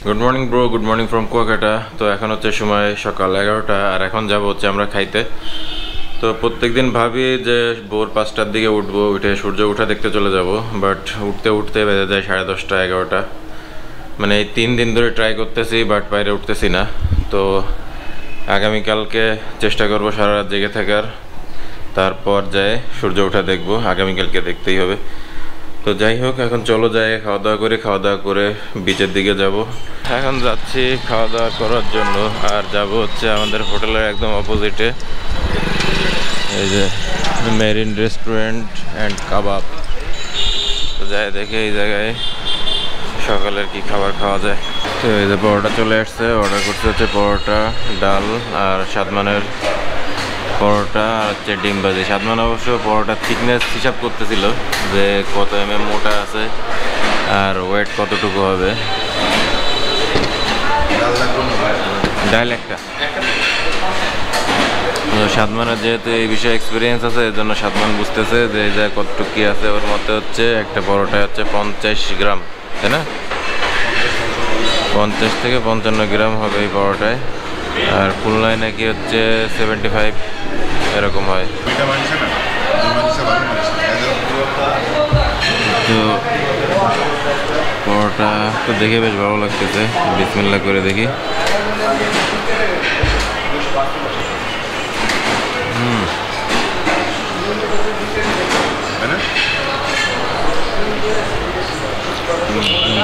Good morning bro, good morning from Kuakata. তো এখন হচ্ছে সময় সকাল 11টা, আর এখন যাব হচ্ছে আমরা খাইতে। তো প্রত্যেকদিন ভাবি যে ভোর 5টার দিকে উঠবো, উঠে সূর্য ওঠা দেখতে চলে যাব, বাট উঠতে উঠতে বেজে যায় 10:30, 11টা। মানে এই 3 দিন ধরে ট্রাই করতেছি, বাট বাইরে উঠতেছি না। তো আগামীকালকে চেষ্টা করব সারা রাত জেগে থাকার, তারপর যায় সূর্য ওঠা দেখবো। আগামীকালকে দেখতেই হবে। তো যাই হোক, এখন চলো যাই খাওয়া দাওয়া করে বিচের দিকে যাব। এখন যাচ্ছি খাওয়া দাওয়া করার জন্য, আর যাব হচ্ছে আমাদের হোটেলের একদম অপোজিটে, এই যে মেরিন রেস্টুরেন্ট অ্যান্ড কাবাব। তো যাই দেখে এই জায়গায় সকালের কি খাবার খাওয়া যায়। তো এই যে পরোটা চলে আসছে, অর্ডার করতে হচ্ছে পরোটা, ডাল আর সাদমানের পরোটা আর হচ্ছে ডিম ভাজি। সাদমান অবশ্য পরোটার থিকনেস হিসাব করতেছিল যে কত মোটা আছে আর ওয়েট কতটুকু হবে। ডাল একটা। সাদমানের যেহেতু এই বিষয়ে এক্সপিরিয়েন্স আছে, এর জন্য সাদমান বুঝতেছে যে এই জায়গায় কতটুকু কি আছে। ওর মতে হচ্ছে একটা পরোটা হচ্ছে 50 গ্রাম, তাই না? 50 থেকে 55 গ্রাম হবে এই পরোটায়। আর খুলনায় নাকি হচ্ছে 75 এরকম হয়। তো পরোটা তো দেখে বেশ ভালো লাগতেছে, বিসমিল্লাহ করে দেখি।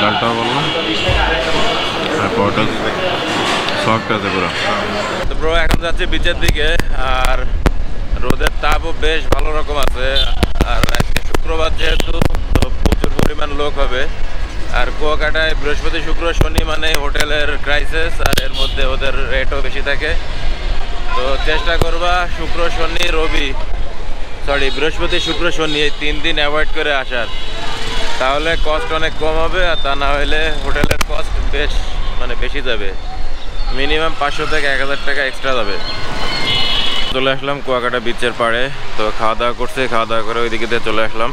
ডালটাও বললো আর পরোটা সফট আছে পুরো। তো ব্রো এখন যাচ্ছি বিচের দিকে, আর রোদের তাপও বেশ ভালো রকম আছে। আর আজকে শুক্রবার যেহেতু, তো প্রচুর পরিমাণ লোক হবে। আর কুয়াকাটায় বৃহস্পতি শুক্র শনি মানে হোটেলের ক্রাইসিস, আর এর মধ্যে ওদের রেটও বেশি থাকে। তো চেষ্টা করবা বৃহস্পতি শুক্র শনি এই 3 দিন অ্যাভয়েড করে আসার, তাহলে কস্ট অনেক কম হবে। আর তা না হলে হোটেলের কস্ট বেশি যাবে, মিনিমাম 500 থেকে 1000 টাকা এক্সট্রা যাবে। চলে আসলাম কুয়াকাটা বিচের পাড়ে। তো খাওয়া দাওয়া করে ওইদিকে দিয়ে চলে আসলাম।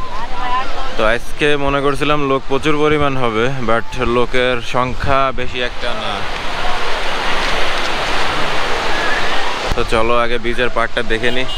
তো আজকে মনে করছিলাম লোক প্রচুর পরিমাণ হবে, বাট লোকের সংখ্যা বেশি একটা না। তো চলো আগে বিচের পাড়টা দেখে নিই।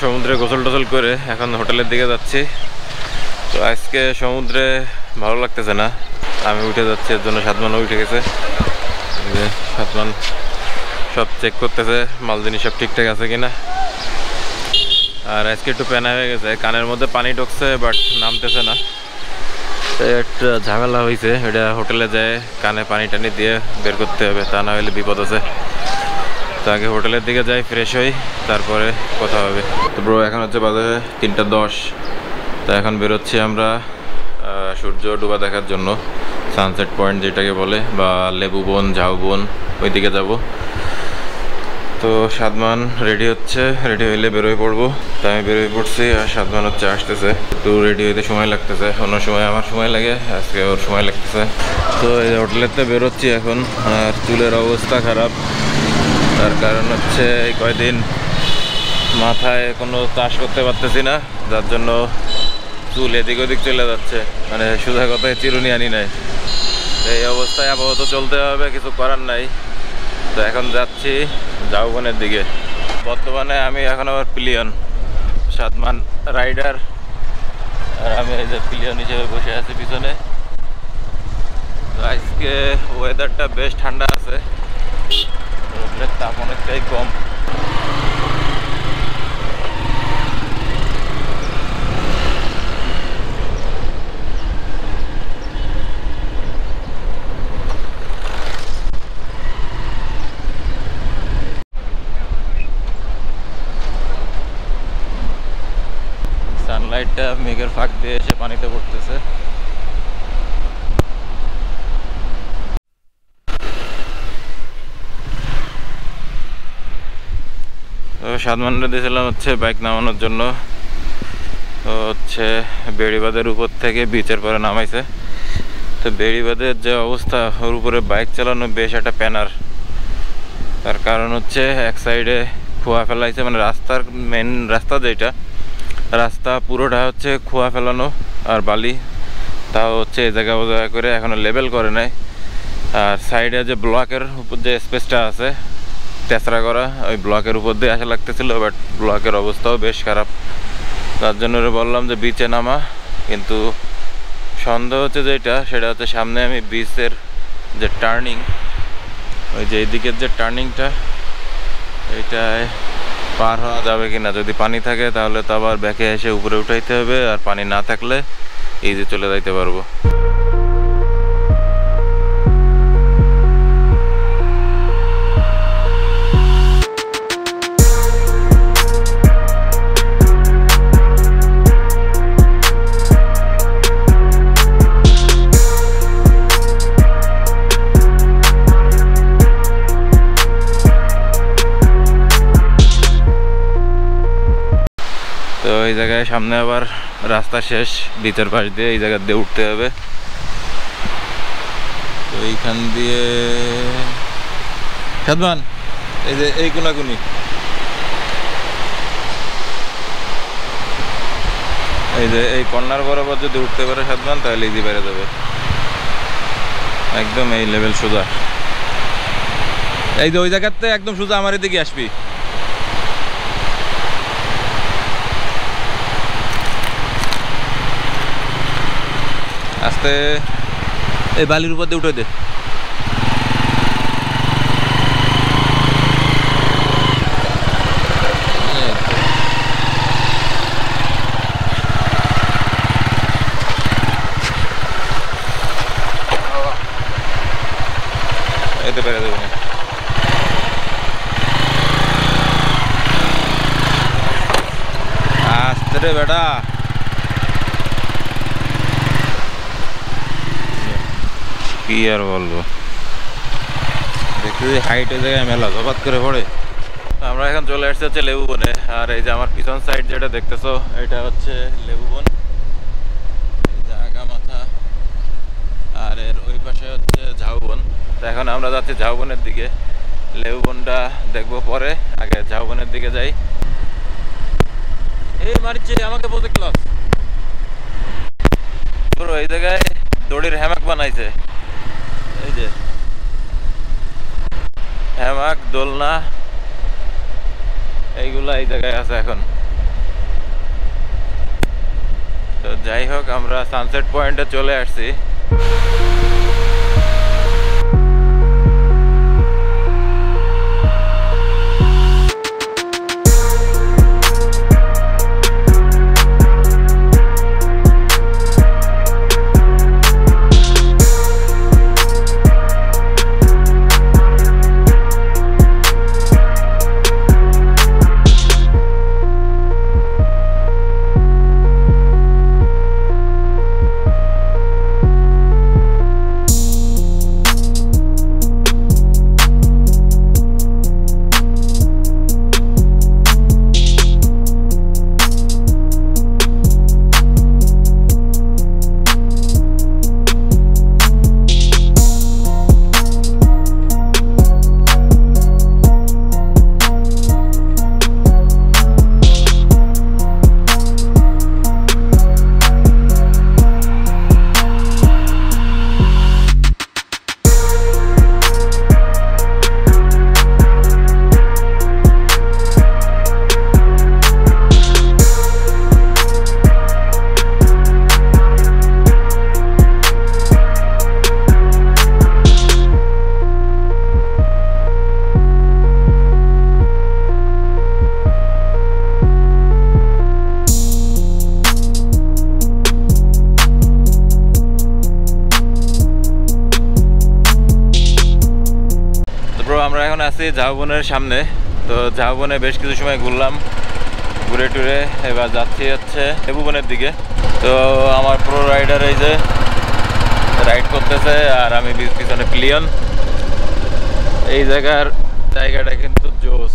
সমুদ্রে গোসল টোসল করে এখন হোটেলের দিকে যাচ্ছি। তো আজকে সমুদ্রে ভালো লাগতেছে না, আমি উঠে যাচ্ছি, এর জন্য সাদমানও উঠে গেছে। সাদমান সব চেক করতেছে মাল জিনিস সব ঠিকঠাক আছে কিনা। আর আজকে একটু প্যানা হয়ে গেছে, কানের মধ্যে পানি ঢুকছে বাট নামতেছে না। একটা ঝামেলা হয়েছে, এটা হোটেলে যায় কানে পানি টানি দিয়ে বের করতে হবে, তা না হলে বিপদ আছে। তো আগে হোটেলের দিকে যাই, ফ্রেশ হই, তারপরে কথা হবে। তো ব্রো এখন হচ্ছে বাজে 3:10। তো এখন বেরোচ্ছি আমরা সূর্য ডুবা দেখার জন্য, সানসেট পয়েন্ট যেটাকে বলে, বা লেবু বন, ঝাউবন, ওই দিকে যাব। তো সাদমান রেডি হচ্ছে, রেডি হইলে বেরোয় পড়বো। তো আমি বেরোয় পড়ছি, আর সাদমান হচ্ছে আসতেছে। তো রেডি হইতে সময় লাগতেছে, অন্য সময় আমার সময় লাগে, আজকে ওর সময় লাগতেছে। তো এই হোটেলেতে বেরোচ্ছি এখন, আর চুলের অবস্থা খারাপ। তার কারণ হচ্ছে এই কয়দিন মাথায় কোনো চাষ করতে পারতেছি না, যার জন্য চুল এদিক ওদিক চলে যাচ্ছে, মানে সোজা কথায় চিরুনি আনি নাই। এই অবস্থায় আপাতত চলতে হবে, কিছু করার নাই। তো এখন যাচ্ছি ঝাউবনের দিকে। বর্তমানে আমি এখন আবার পিলিয়ন, সাদমান রাইডার, আর আমি এই যে পিলিয়ন হিসেবে বসে আছি পিছনে। তো আজকে ওয়েদারটা বেশ ঠান্ডা আছে, রোদের তাপ অনেকটাই কম। সানলাইটটা মেঘের ফাঁক দিয়ে এসে পানিতে পড়তেছে। তো সাদমানটা দিয়েছিলাম হচ্ছে বাইক নামানোর জন্য। তো হচ্ছে বেড়িবাঁধের উপর থেকে বিচের পরে নামাইছে। তো বেড়িবাঁধের যে অবস্থা, ওর উপরে বাইক চালানো বেশ একটা প্যানার। তার কারণ হচ্ছে এক সাইডে খোয়া ফেলাইছে, মানে রাস্তার মেন রাস্তা যেটা, রাস্তা পুরোটা হচ্ছে খোয়া ফেলানো আর বালি। তাও হচ্ছে এই জায়গা ও জায়গা করে এখনো লেবেল করে নাই। আর সাইডে যে ব্লকের উপর যে স্পেসটা আছে তেসরা করা, ওই ব্লকের উপর দিয়ে আসা লাগতেছিল, বাট ব্লকের অবস্থাও বেশ খারাপ। তার জন্য বললাম যে বিচে নামা, কিন্তু সন্দেহ হচ্ছে যেটা, সেটা হচ্ছে সামনে আমি বিচের যে টার্নিং, ওই যে এইদিকের যে টার্নিংটা, এইটায় পার হওয়া যাবে কিনা। যদি পানি থাকে তাহলে তো আবার ব্যাকে এসে উপরে উঠাইতে হবে, আর পানি না থাকলে ইজি চলে যাইতে পারবো। তো এই জায়গায় সামনে আবার রাস্তা শেষ, বিচের পাশ দিয়ে এই জায়গা দিয়ে উঠতে হবে। তো এইখান দিয়ে সাদমান, এই যে এই কোনাকুনি, এই যে এই কর্নার বরাবর যদি উঠতে পারে সাদমান, তাহলে ইজি বেড়ে যাবে একদম এই লেভেল সোজা। এই যে ওই জায়গাতে একদম সোজা আমার দিকে আসবি। আস্তে এই বালির উপর দিয়ে উঠে দে। এতে পেরে দেবে না। আস্তে রে বেটা, কি আর বলবো, দেখতে হাইটের জায়গায় মেলা জবাত করে পড়ে। আমরা এখন চলে আসছি হচ্ছে লেবু বনে। আর এই যে আমার পিছন সাইড যেটা দেখতেছো, এটা হচ্ছে লেবু বন, জায়গা মাথা। আর এর ওই পাশে হচ্ছে ঝাউবন। তো এখন আমরা যাচ্ছি ঝাউবনের দিকে। লেবু বনটা দেখবো পরে, আগে ঝাউবনের দিকে যাই। এই মারিচ্ছে আমাকে বলতে ক্লাস পুরো এই জায়গায় দড়ির হ্যামাক বানাইছে। এই যে হ্যামাক, দোলনা, এইগুলা এই জায়গায় আছে এখন। তো যাই হোক, আমরা সানসেট পয়েন্টে চলে আসছি। আছি ঝাউবনের সামনে। তো ঝাউবনে বেশ কিছু সময় ঘুরলাম, ঘুরে টুরে এবার যাচ্ছি হচ্ছে লেবুবনের দিকে। তো আমার প্রো রাইডার এই যে রাইড করতেছে আর আমি পিছনে প্লিয়ন। এই জায়গাটা কিন্তু জোস।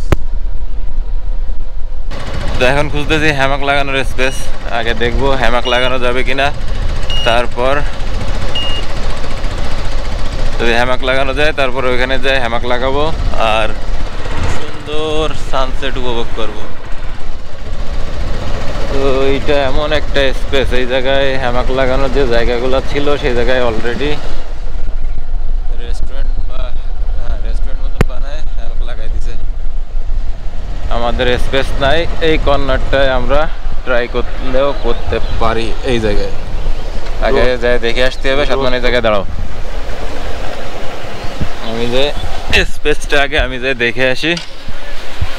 তো এখন খুঁজতেছি হ্যামাক লাগানোর স্পেস। আগে দেখবো হ্যামাক লাগানো যাবে কিনা, তারপর যদি হ্যামাক লাগানো যায় তারপর ওইখানে যাই হ্যামাক লাগাবো আর সুন্দর সানসেট উপভোগ করব। তো এইটা এমন একটা স্পেস, এই জায়গায় হ্যামাক লাগানোর যে জায়গাগুলো ছিল সেই জায়গায় অলরেডি রেস্টুরেন্ট মতন বানায় হ্যামাক লাগাই দিছে। আমাদের স্পেস নাই, এই কর্নারটায় আমরা ট্রাই করলেও করতে পারি। এই জায়গায় আগে যাই দেখে আসতে হবে। সাতমান এই জায়গায় দাঁড়াও, আমি যে স্পেসটা আগে আমি যাই দেখে আসি।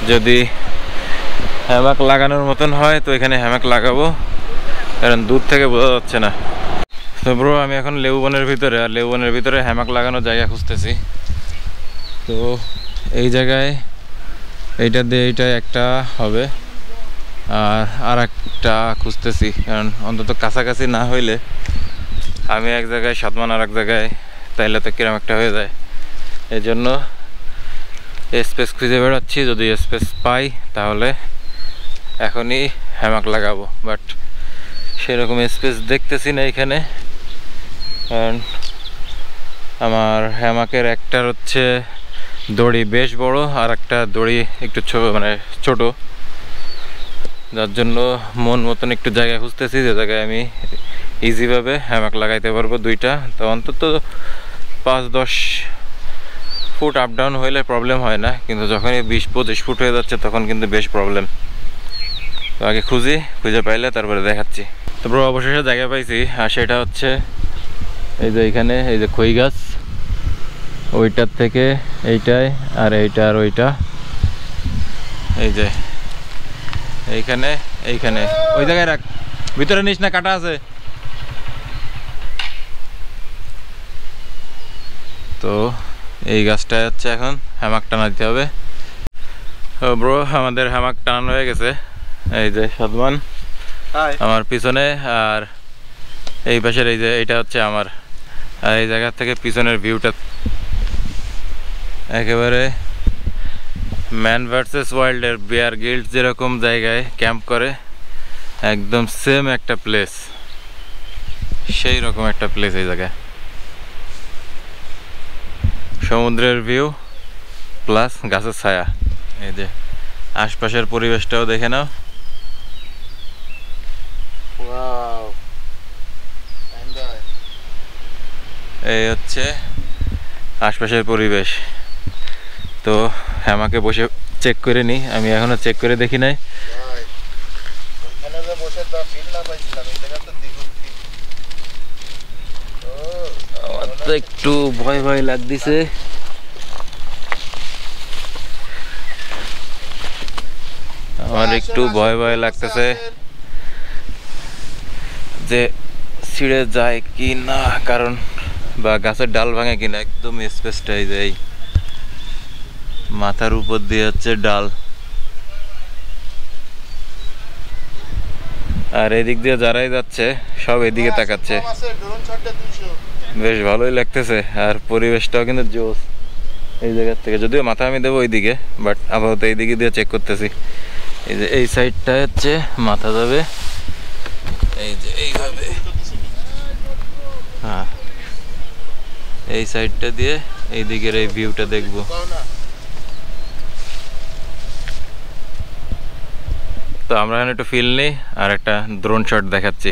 যদি হ্যামাক লাগানোর মতন হয় তো এখানে হ্যামাক লাগাবো, কারণ দূর থেকে বোঝা যাচ্ছে না। তো ব্রো আমি এখন লেবুবনের ভিতরে, আর লেবুবনের ভিতরে হ্যামাক লাগানোর জায়গা খুঁজতেছি। তো এই জায়গায় এইটা দিয়ে এইটা একটা হবে, আর একটা খুঁজতেছি, কারণ অন্তত কাছাকাছি না হইলে আমি এক জায়গায় সাতমান আর এক জায়গায়, তাইলে তো কিরম একটা হয়ে যায়। এই জন্য স্পেস খুঁজে বেড়াচ্ছি। যদি স্পেস পাই তাহলে এখনই হ্যামাক লাগাবো, বাট সেরকম স্পেস দেখতেছি না এখানে। কারণ আমার হ্যামাকের একটার হচ্ছে দড়ি বেশ বড়, আর একটা দড়ি একটু ছোট, যার জন্য মন মতন একটু জায়গা খুঁজতেছি যে জায়গায় আমি ইজিভাবে হ্যামাক লাগাইতে পারবো দুইটা। তো অন্তত 5-10 ফুট আপ ডাউন হইলে প্রবলেম হয় না, কিন্তু যখনই 20-25 ফুট হয়ে যাচ্ছে তখন কিন্তু বেশ প্রবলেম। তো আগে খুঁজে পাইলে তারপরে দেখাচ্ছি। তো ব্রো অবশেষে জায়গা পাইছি, আর সেটা হচ্ছে এই যে এইখানে এই যে খই গাছ, ওইটার থেকে এইটায় আর এইটা আর ওইটা, এই যে এইখানে ওই জায়গায় রাখ, ভিতরে নিস না, কাটা আছে। তো এই গাছটা হচ্ছে এখন হ্যামাক টানা দিতে হবে। ব্রো আমাদের হ্যামাক টানানো হয়ে গেছে। এই যে সাদমান আমার পিছনে, আর এই পাশের এই যে এইটা হচ্ছে আমার। আর এই জায়গা থেকে পিছনের ভিউটা একেবারে ম্যান ভার্সেস ওয়াইল্ডের বিয়ার গিল্ড যেরকম জায়গায় ক্যাম্প করে একদম সেম একটা প্লেস, সেই রকম একটা প্লেস। এই জায়গায় সমুদ্রের ভিউ প্লাস গাছের ছায়া। এই যে আশপাশের পরিবেশটাও দেখে নাও। এই হচ্ছে আশপাশের পরিবেশ। তো হ্যামাকে বসে চেক করে নিই, আমি এখনো চেক করে দেখি নাই। আমার তো একটু ভয় লাগতেছে। আমার একটু ভয় লাগতেছে যে ছিঁড়ে যায় কি না, কারণ বা গাছের ডাল ভাঙে কিনা। একদম স্পেসটাই যায়, মাথার উপর দিয়ে হচ্ছে ডাল, আর এদিক দিয়ে যারাই যাচ্ছে সব এদিকে তাকাচ্ছে। বেশ ভালোই লাগতেছে, আর পরিবেশটাও কিন্তু জোস। এই জায়গার থেকে যদিও মাথা আমি দেবো ওইদিকে, বাট আপাতত এইদিকে দিয়ে চেক করতেছি। এই যে এই সাইডটা হচ্ছে মাথা যাবে, এই যে এইভাবে, হ্যাঁ এই সাইডটা দিয়ে এই দিকের এই ভিউটা দেখবো। তো আমরা এখানে একটু ফিল নিই আর একটা ড্রোন শট দেখাচ্ছি।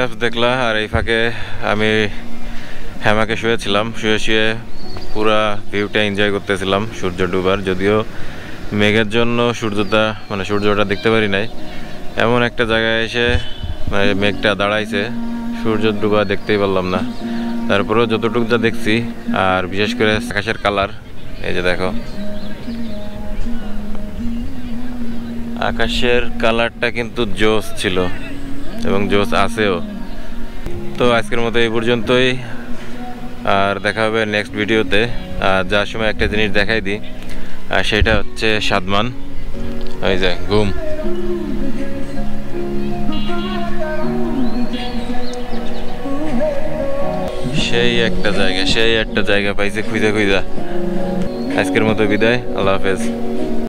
অ্যাপস দেখলা, আর এই ফাঁকে আমি হ্যামাকে শুয়েছিলাম। শুয়ে শুয়ে পুরা ভিউটা এনজয় করতেছিলাম সূর্য ডুবার। যদিও মেঘের জন্য সূর্যটা দেখতে পারি নাই। এমন একটা জায়গায় এসে মানে মেঘটা দাঁড়াইছে, সূর্য ডুবা দেখতেই পারলাম না। তারপরেও যতটুকু যা দেখছি, আর বিশেষ করে আকাশের কালার, এই যে দেখো আকাশের কালারটা কিন্তু জোস ছিল এবং জোস আছেও। তো আজকের মতো এই পর্যন্তই, আর দেখা হবে নেক্সট ভিডিওতে। আর যার সময় একটা জিনিস দেখাই দিই, আর সেটা হচ্ছে সাদমান। ওই যে ঘুম, সেই একটা জায়গা পাইছে খুঁজা খুঁজা। আজকের মতো বিদায়, আল্লাহ হাফেজ।